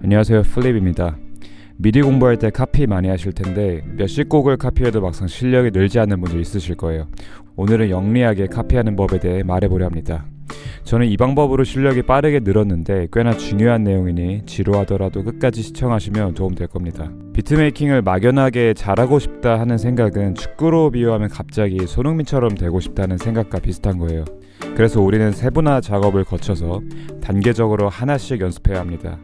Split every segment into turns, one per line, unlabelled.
안녕하세요, 플립입니다. 미디 공부할 때 카피 많이 하실 텐데 몇십 곡을 카피해도 막상 실력이 늘지 않는 분들 있으실 거예요. 오늘은 영리하게 카피하는 법에 대해 말해보려 합니다. 저는 이 방법으로 실력이 빠르게 늘었는데 꽤나 중요한 내용이니 지루하더라도 끝까지 시청하시면 도움 될 겁니다. 비트메이킹을 막연하게 잘하고 싶다 하는 생각은 축구로 비유하면 갑자기 손흥민처럼 되고 싶다는 생각과 비슷한 거예요. 그래서 우리는 세분화 작업을 거쳐서 단계적으로 하나씩 연습해야 합니다.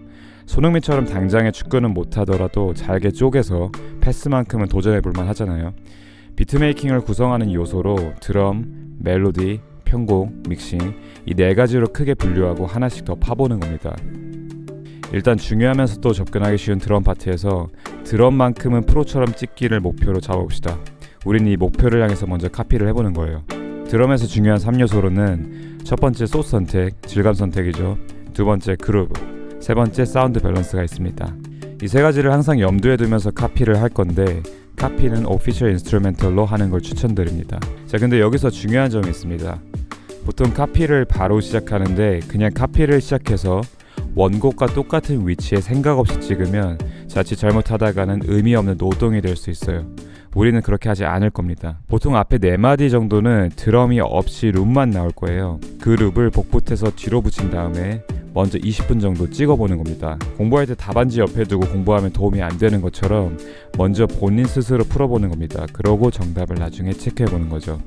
손흥민처럼 당장의 축구는 못하더라도 잘게 쪼개서 패스만큼은 도전해볼만 하잖아요. 비트메이킹을 구성하는 요소로 드럼, 멜로디, 편곡, 믹싱 이 네 가지로 크게 분류하고 하나씩 더 파보는 겁니다. 일단 중요하면서도 접근하기 쉬운 드럼 파트에서 드럼만큼은 프로처럼 찍기를 목표로 잡아봅시다. 우린 이 목표를 향해서 먼저 카피를 해보는 거예요. 드럼에서 중요한 3요소로는 첫 번째 소스 선택, 질감 선택이죠. 두 번째 그루브, 세 번째 사운드 밸런스가 있습니다. 이 세 가지를 항상 염두에 두면서 카피를 할 건데 카피는 오피셜 인스트루멘털로 하는 걸 추천드립니다. 자, 근데 여기서 중요한 점이 있습니다. 보통 카피를 바로 시작하는데 그냥 카피를 시작해서 원곡과 똑같은 위치에 생각 없이 찍으면 자칫 잘못하다가는 의미 없는 노동이 될 수 있어요. 우리는 그렇게 하지 않을 겁니다. 보통 앞에 4마디 정도는 드럼이 없이 룹만 나올 거예요. 그 룹을 복붙해서 뒤로 붙인 다음에 먼저 20분 정도 찍어보는 겁니다. 공부할 때 답안지 옆에 두고 공부하면 도움이 안 되는 것처럼 먼저 본인 스스로 풀어보는 겁니다. 그러고 정답을 나중에 체크해보는 거죠.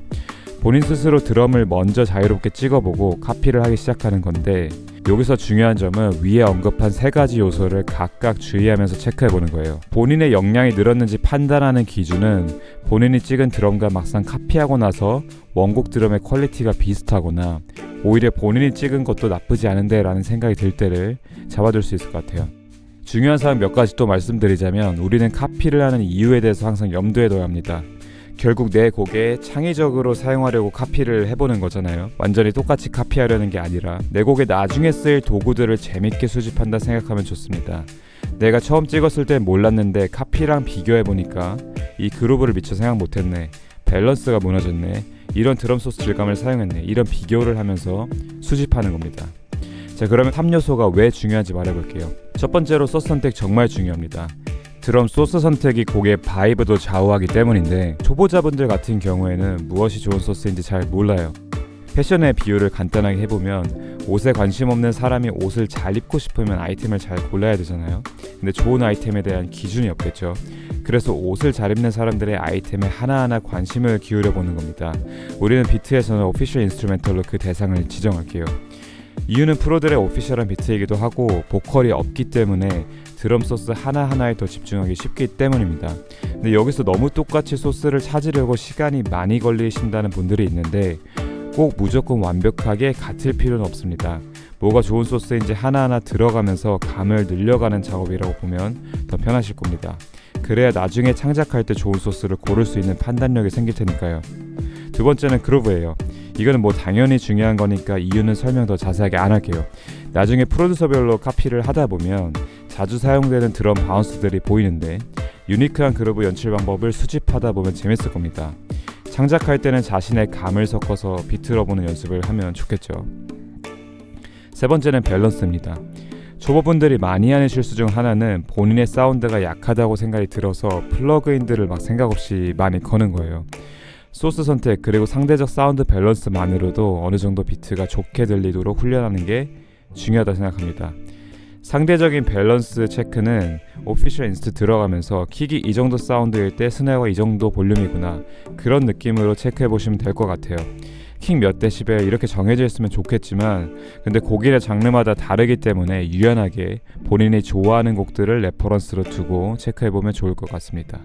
본인 스스로 드럼을 먼저 자유롭게 찍어보고 카피를 하기 시작하는 건데 여기서 중요한 점은 위에 언급한 3가지 요소를 각각 주의하면서 체크해보는 거예요. 본인의 역량이 늘었는지 판단하는 기준은 본인이 찍은 드럼과 막상 카피하고 나서 원곡 드럼의 퀄리티가 비슷하거나 오히려 본인이 찍은 것도 나쁘지 않은데 라는 생각이 들 때를 잡아줄 수 있을 것 같아요. 중요한 사항 몇 가지 또 말씀드리자면 우리는 카피를 하는 이유에 대해서 항상 염두에 둬야 합니다. 결국 내 곡에 창의적으로 사용하려고 카피를 해보는 거잖아요. 완전히 똑같이 카피하려는 게 아니라 내 곡에 나중에 쓰일 도구들을 재밌게 수집한다 생각하면 좋습니다. 내가 처음 찍었을 땐 몰랐는데 카피랑 비교해보니까 이 그루브를 미처 생각 못했네, 밸런스가 무너졌네, 이런 드럼 소스 질감을 사용했네, 이런 비교를 하면서 수집하는 겁니다. 자, 그러면 3요소가 왜 중요한지 말해볼게요. 첫 번째로 소스 선택 정말 중요합니다. 드럼 소스 선택이 곡의 바이브도 좌우하기 때문인데 초보자분들 같은 경우에는 무엇이 좋은 소스인지 잘 몰라요. 패션의 비유를 간단하게 해보면 옷에 관심 없는 사람이 옷을 잘 입고 싶으면 아이템을 잘 골라야 되잖아요. 근데 좋은 아이템에 대한 기준이 없겠죠. 그래서 옷을 잘 입는 사람들의 아이템에 하나하나 관심을 기울여 보는 겁니다. 우리는 비트에서는 오피셜 인스트루멘털로 그 대상을 지정할게요. 이유는 프로들의 오피셜한 비트이기도 하고 보컬이 없기 때문에 드럼 소스 하나하나에 더 집중하기 쉽기 때문입니다. 근데 여기서 너무 똑같이 소스를 찾으려고 시간이 많이 걸리신다는 분들이 있는데 꼭 무조건 완벽하게 같을 필요는 없습니다. 뭐가 좋은 소스인지 하나하나 들어가면서 감을 늘려가는 작업이라고 보면 더 편하실 겁니다. 그래야 나중에 창작할 때 좋은 소스를 고를 수 있는 판단력이 생길 테니까요. 두 번째는 그루브예요. 이거는 뭐 당연히 중요한 거니까 이유는 설명 더 자세하게 안 할게요. 나중에 프로듀서별로 카피를 하다 보면 자주 사용되는 드럼 바운스들이 보이는데 유니크한 그루브 연출 방법을 수집하다 보면 재밌을 겁니다. 창작할 때는 자신의 감을 섞어서 비트로 보는 연습을 하면 좋겠죠. 세 번째는 밸런스입니다. 초보분들이 많이 하는 실수 중 하나는 본인의 사운드가 약하다고 생각이 들어서 플러그인들을 막 생각 없이 많이 거는 거예요. 소스 선택 그리고 상대적 사운드 밸런스만으로도 어느 정도 비트가 좋게 들리도록 훈련하는 게 중요하다 생각합니다. 상대적인 밸런스 체크는 오피셜 인스트 들어가면서 킥이 이 정도 사운드일 때 스네어가 이 정도 볼륨이구나, 그런 느낌으로 체크해 보시면 될 것 같아요. 킥 몇 데시벨 이렇게 정해져 있으면 좋겠지만 근데 곡이나 장르마다 다르기 때문에 유연하게 본인이 좋아하는 곡들을 레퍼런스로 두고 체크해 보면 좋을 것 같습니다.